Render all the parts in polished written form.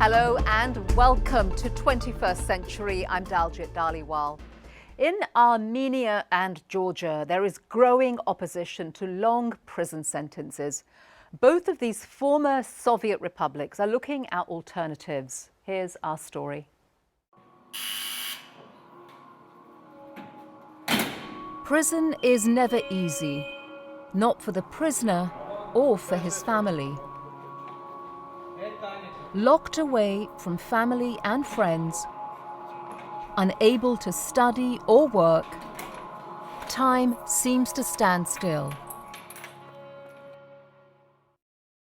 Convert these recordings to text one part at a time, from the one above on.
Hello and welcome to 21st Century. I'm Daljit Dhaliwal. In Armenia and Georgia, there is growing opposition to long prison sentences. Both of these former Soviet republics are looking at alternatives. Here's our story. Prison is never easy, not for the prisoner or for his family. Locked away from family and friends, unable to study or work, time seems to stand still.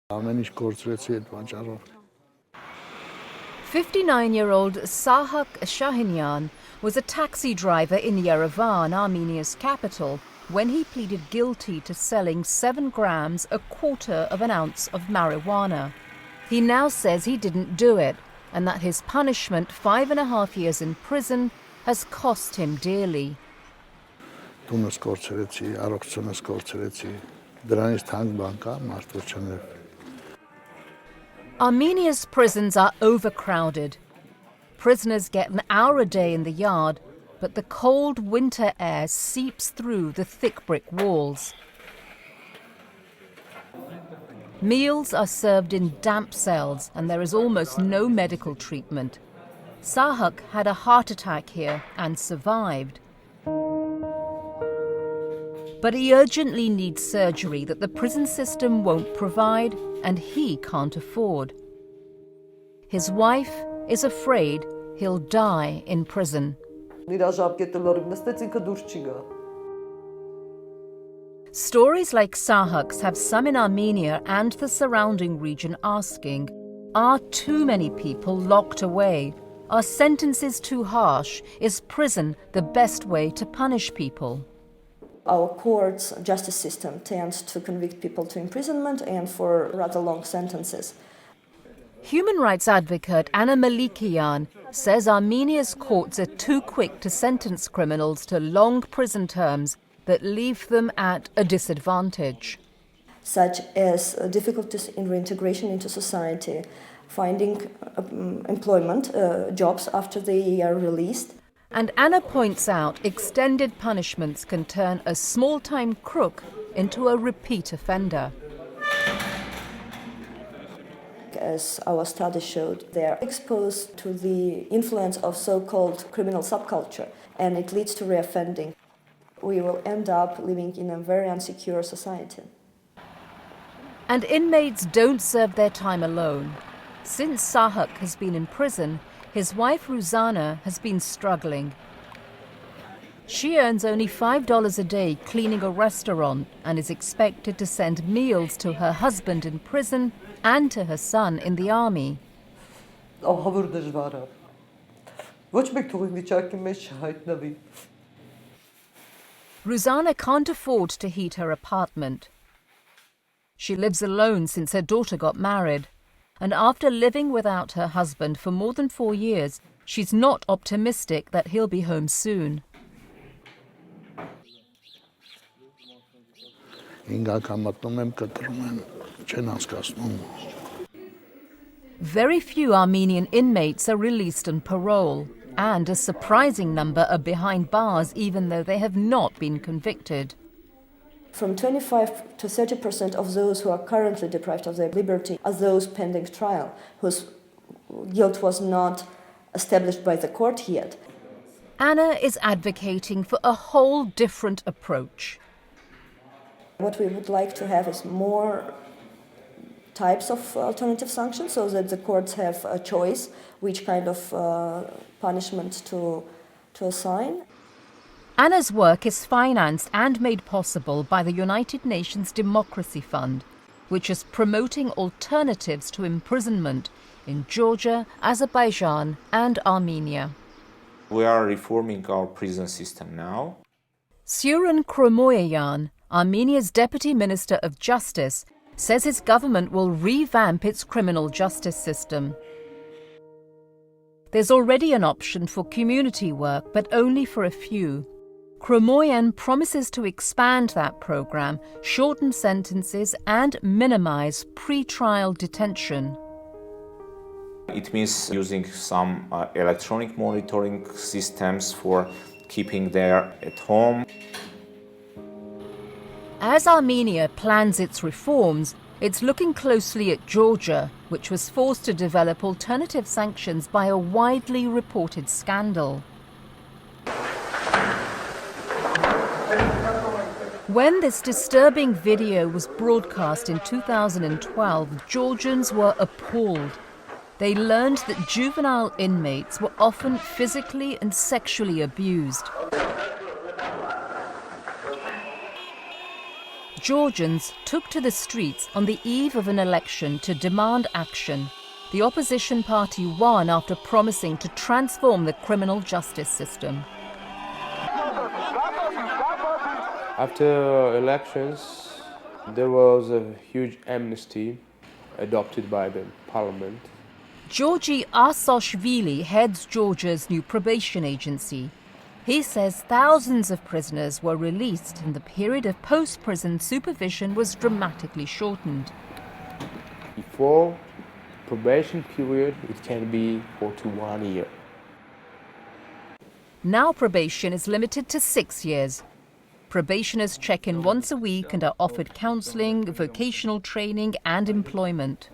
59-year-old Sahak Shahinyan was a taxi driver in Yerevan, Armenia's capital, when he pleaded guilty to selling 7 grams, a quarter of an ounce of marijuana. He now says he didn't do it and that his punishment, 5.5 years in prison, has cost him dearly. Armenia's prisons are overcrowded. Prisoners get an hour a day in the yard, but the cold winter air seeps through the thick brick walls. Meals are served in damp cells and there is almost no medical treatment. Sahak had a heart attack here and survived. But he urgently needs surgery that the prison system won't provide and he can't afford. His wife is afraid he'll die in prison. Stories like Sahak's have some in Armenia and the surrounding region asking, are too many people locked away? Are sentences too harsh? Is prison the best way to punish people? Our courts, justice system tends to convict people to imprisonment and for rather long sentences. Human rights advocate Anna Malikian says Armenia's courts are too quick to sentence criminals to long prison terms that leave them at a disadvantage. Such as difficulties in reintegration into society, finding employment, jobs after they are released. And Anna points out extended punishments can turn a small-time crook into a repeat offender. As our study showed, they are exposed to the influence of so-called criminal subculture, and it leads to reoffending. We will end up living in a very insecure society. And inmates don't serve their time alone. Since Sahak has been in prison, his wife Ruzana has been struggling. She earns only $5 a day cleaning a restaurant and is expected to send meals to her husband in prison and to her son in the army. Ruzana can't afford to heat her apartment. She lives alone since her daughter got married, and after living without her husband for more than 4 years, she's not optimistic that he'll be home soon. Very few Armenian inmates are released on parole, and a surprising number are behind bars even though they have not been convicted. From 25 to 30% of those who are currently deprived of their liberty are those pending trial, whose guilt was not established by the court yet. Anna is advocating for a whole different approach. What we would like to have is more types of alternative sanctions so that the courts have a choice which kind of punishment to assign. Anna's work is financed and made possible by the United Nations Democracy Fund, which is promoting alternatives to imprisonment in Georgia, Azerbaijan and Armenia. We are reforming our prison system now. Suren Kromoyayan, Armenia's Deputy Minister of Justice, says his government will revamp its criminal justice system. There's already an option for community work, but only for a few. Kromoyan promises to expand that program, shorten sentences and minimize pre-trial detention. It means using some electronic monitoring systems for keeping there at home. As Armenia plans its reforms, it's looking closely at Georgia, which was forced to develop alternative sanctions by a widely reported scandal. When this disturbing video was broadcast in 2012, Georgians were appalled. They learned that juvenile inmates were often physically and sexually abused. Georgians took to the streets on the eve of an election to demand action. The opposition party won after promising to transform the criminal justice system. After elections, there was a huge amnesty adopted by the parliament. Georgi Arsoshvili heads Georgia's new probation agency. He says thousands of prisoners were released and the period of post-prison supervision was dramatically shortened. Before probation period, it can be 4 to 1 year. Now probation is limited to 6 years. Probationers check in once a week and are offered counselling, vocational training and employment.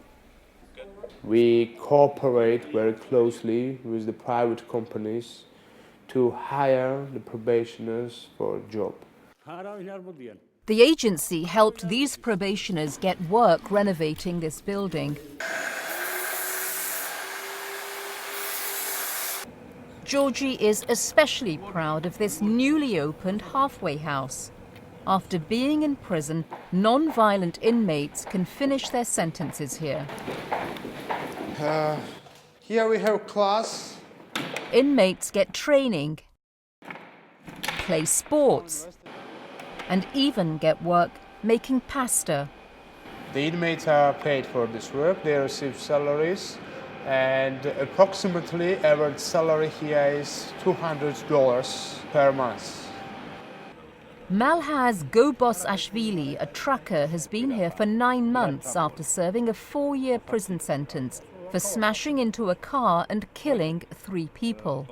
We cooperate very closely with the private companies to hire the probationers for a job. The agency helped these probationers get work renovating this building. Georgi is especially proud of this newly opened halfway house. After being in prison, non-violent inmates can finish their sentences here. Here we have class. Inmates get training, play sports, and even get work making pasta. The inmates are paid for this work. They receive salaries, and approximately average salary here is $200 per month. Malhaz Gobos Ashvili, a trucker, has been here for 9 months after serving a 4-year prison sentence for smashing into a car and killing 3 people.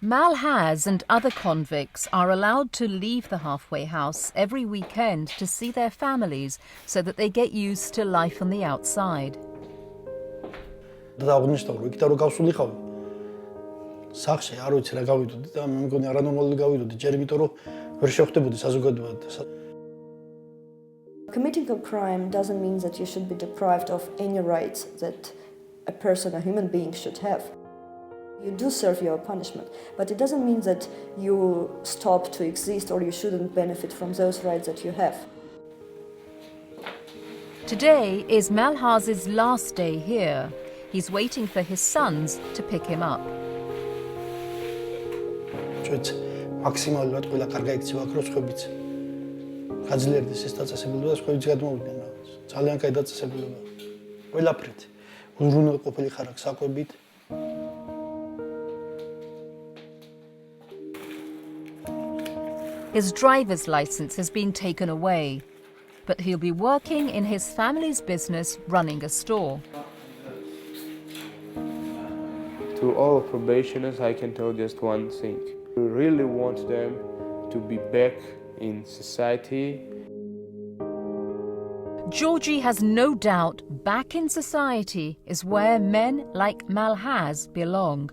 Malhaz and other convicts are allowed to leave the halfway house every weekend to see their families so that they get used to life on the outside. Committing a crime doesn't mean that you should be deprived of any rights that a person, a human being, should have. You do serve your punishment, but it doesn't mean that you stop to exist or you shouldn't benefit from those rights that you have. Today is Malhaz's last day here. He's waiting for his sons to pick him up. His driver's license has been taken away, but he'll be working in his family's business running a store. To all probationers, I can tell just one thing. We really want them to be back in society. Georgi has no doubt back in society is where men like Malhaz belong.